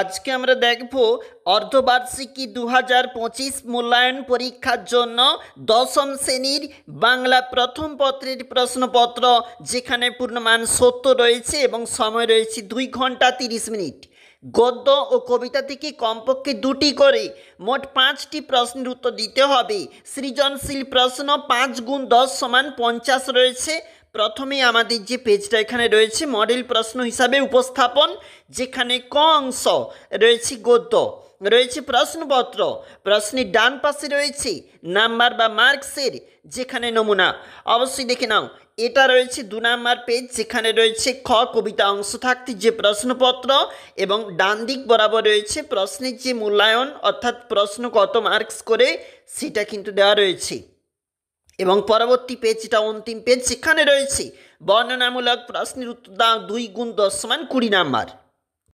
আজকে আমরা দেখব অর্ধবার্ষিকী 2025 মূল্যায়ন পরীক্ষার জন্য দশম শ্রেণীর বাংলা প্রথম পত্রের প্রশ্নপত্র, যেখানে পূর্ণমান 70 রয়েছে এবং সময় রয়েছে 2 ঘন্টা 30 মিনিট। গদ্য ও কবিতা থেকে কমপক্ষে 2টি করে মোট 5টি প্রশ্নের উত্তর দিতে হবে। সৃজনশীল প্রশ্ন 5 গুণ 10 সমান 50 রয়েছে। প্রথমে আমাদের যে পেজটা এখানে রয়েছে মডেল প্রশ্ন হিসাবে উপস্থাপন, যেখানে ক অংশ রয়েছে গদ্য, রয়েছে প্রশ্নপত্র, প্রশ্নের ডান পাশে রয়েছে নাম্বার বা মার্কসের যেখানে নমুনা। অবশ্যই দেখে নাও, এটা রয়েছে 2 নাম্বার পেজ, যেখানে রয়েছে খ কবিতা অংশ থাকতে যে প্রশ্নপত্র, এবং ডান দিক বরাবর রয়েছে প্রশ্নের যে মূল্যায়ন, অর্থাৎ প্রশ্ন কত মার্কস করে সেটা কিন্তু দেওয়া রয়েছে। এবং পরবর্তী পেজটা অন্তিম পেজ, সেখানে রয়েছে বর্ণনামূলক প্রশ্নের উত্তর দাও 2 গুণ 10 সমান 20 নাম্বার।